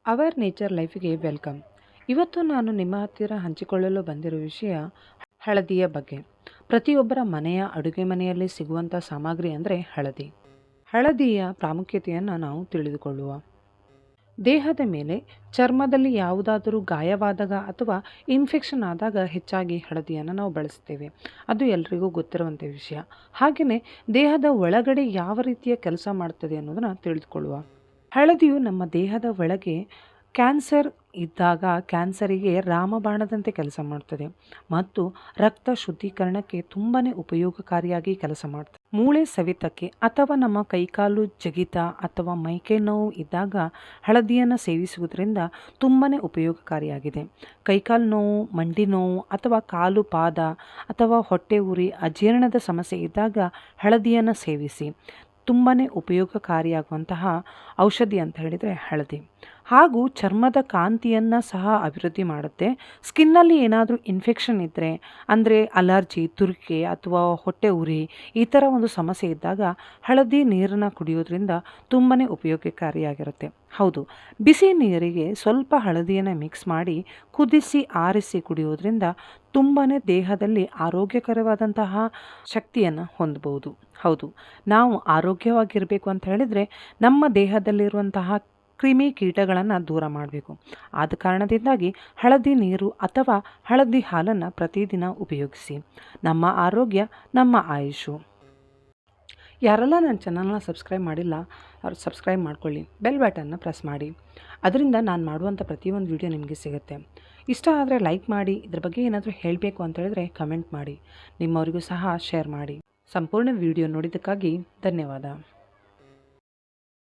Our nature ಲೈಫಿಗೆ welcome. ಇವತ್ತು ನಾನು ನಿಮ್ಮ ಹತ್ತಿರ ಹಂಚಿಕೊಳ್ಳಲು ಬಂದಿರೋ ವಿಷಯ ಹಳದಿಯ ಬಗ್ಗೆ. ಪ್ರತಿಯೊಬ್ಬರ ಮನೆಯ ಅಡುಗೆ ಮನೆಯಲ್ಲಿ ಸಿಗುವಂಥ ಸಾಮಗ್ರಿ ಅಂದರೆ ಹಳದಿ. ಹಳದಿಯ ಪ್ರಾಮುಖ್ಯತೆಯನ್ನು ನಾವು ತಿಳಿದುಕೊಳ್ಳುವ. ದೇಹದ ಮೇಲೆ ಚರ್ಮದಲ್ಲಿ ಯಾವುದಾದರೂ ಗಾಯವಾದಾಗ ಅಥವಾ ಇನ್ಫೆಕ್ಷನ್ ಆದಾಗ ಹೆಚ್ಚಾಗಿ ಹಳದಿಯನ್ನು ನಾವು ಬಳಸ್ತೇವೆ. ಅದು ಎಲ್ರಿಗೂ ಗೊತ್ತಿರುವಂಥ ವಿಷಯ. ಹಾಗೆಯೇ ದೇಹದ ಒಳಗಡೆ ಯಾವ ರೀತಿಯ ಕೆಲಸ ಮಾಡ್ತದೆ ಅನ್ನೋದನ್ನು ತಿಳಿದುಕೊಳ್ಳುವ. ಹಳದಿಯು ನಮ್ಮ ದೇಹದ ಒಳಗೆ ಕ್ಯಾನ್ಸರ್ ಇದ್ದಾಗ ಕ್ಯಾನ್ಸರಿಗೆ ರಾಮಬಾಣದಂತೆ ಕೆಲಸ ಮಾಡ್ತದೆ ಮತ್ತು ರಕ್ತ ಶುದ್ಧೀಕರಣಕ್ಕೆ ತುಂಬಾ ಉಪಯೋಗಕಾರಿಯಾಗಿ ಕೆಲಸ ಮಾಡ್ತದೆ. ಮೂಳೆ ಸವೆತಕ್ಕೆ ಅಥವಾ ನಮ್ಮ ಕೈಕಾಲು ಜಗಿತ ಅಥವಾ ಮೈಕೈ ನೋವು ಇದ್ದಾಗ ಹಳದಿಯನ್ನು ಸೇವಿಸುವುದರಿಂದ ತುಂಬಾ ಉಪಯೋಗಕಾರಿಯಾಗಿದೆ. ಕೈಕಾಲು ನೋವು, ಮಂಡಿ ನೋವು ಅಥವಾ ಕಾಲು ಪಾದ ಅಥವಾ ಹೊಟ್ಟೆ ಉರಿ, ಅಜೀರ್ಣದ ಸಮಸ್ಯೆ ಇದ್ದಾಗ ಹಳದಿಯನ್ನು ಸೇವಿಸಿ. ತುಂಬಾ ಉಪಯೋಗಕಾರಿಯಾಗುವಂತಹ ಔಷಧಿ ಅಂತ ಹೇಳಿದರೆ ಹಳದಿ. ಹಾಗೂ ಚರ್ಮದ ಕಾಂತಿಯನ್ನು ಸಹ ಅಭಿವೃದ್ಧಿ ಮಾಡುತ್ತೆ. ಸ್ಕಿನ್ನಲ್ಲಿ ಏನಾದರೂ ಇನ್ಫೆಕ್ಷನ್ ಇದ್ದರೆ ಅಂದರೆ ಅಲರ್ಜಿ, ತುರಿಕೆ ಅಥವಾ ಹೊಟ್ಟೆ ಉರಿ ಈ ಥರ ಒಂದು ಸಮಸ್ಯೆ ಇದ್ದಾಗ ಹಳದಿ ನೀರನ್ನು ಕುಡಿಯೋದ್ರಿಂದ ತುಂಬಾ ಉಪಯೋಗಕಾರಿಯಾಗಿರುತ್ತೆ. ಹೌದು, ಬಿಸಿ ನೀರಿಗೆ ಸ್ವಲ್ಪ ಹಳದಿಯನ್ನು ಮಿಕ್ಸ್ ಮಾಡಿ ಕುದಿಸಿ ಆರಿಸಿ ಕುಡಿಯೋದ್ರಿಂದ ತುಂಬಾ ದೇಹದಲ್ಲಿ ಆರೋಗ್ಯಕರವಾದಂತಹ ಶಕ್ತಿಯನ್ನು ಹೊಂದಬಹುದು. ಹೌದು, ನಾವು ಆರೋಗ್ಯವಾಗಿರಬೇಕು ಅಂತ ಹೇಳಿದರೆ ನಮ್ಮ ದೇಹದಲ್ಲಿರುವಂತಹ ಕ್ರಿಮಿ ಕೀಟಗಳನ್ನು ದೂರ ಮಾಡಬೇಕು. ಆದ ಕಾರಣದಿಂದಾಗಿ ಹಳದಿ ನೀರು ಅಥವಾ ಹಳದಿ ಹಾಲನ್ನು ಪ್ರತಿದಿನ ಉಪಯೋಗಿಸಿ. ನಮ್ಮ ಆರೋಗ್ಯ ನಮ್ಮ ಆಯುಷು. ಯಾರೆಲ್ಲ ನನ್ನ ಚಾನಲ್ನ ಸಬ್ಸ್ಕ್ರೈಬ್ ಮಾಡಿಲ್ಲ ಅವ್ರು ಸಬ್ಸ್ಕ್ರೈಬ್ ಮಾಡ್ಕೊಳ್ಳಿ, ಬೆಲ್ ಬಟನ್ನ ಪ್ರೆಸ್ ಮಾಡಿ. ಅದರಿಂದ ನಾನು ಮಾಡುವಂಥ ಪ್ರತಿಯೊಂದು ವಿಡಿಯೋ ನಿಮಗೆ ಸಿಗುತ್ತೆ. ಇಷ್ಟ ಆದರೆ ಲೈಕ್ ಮಾಡಿ. ಇದ್ರ ಬಗ್ಗೆ ಏನಾದರೂ ಹೇಳಬೇಕು ಅಂತ ಹೇಳಿದ್ರೆ ಕಮೆಂಟ್ ಮಾಡಿ. ನಿಮ್ಮವರಿಗೂ ಸಹ ಶೇರ್ ಮಾಡಿ. ಸಂಪೂರ್ಣ ವಿಡಿಯೋ ನೋಡಿದ್ದಕ್ಕಾಗಿ ಧನ್ಯವಾದ.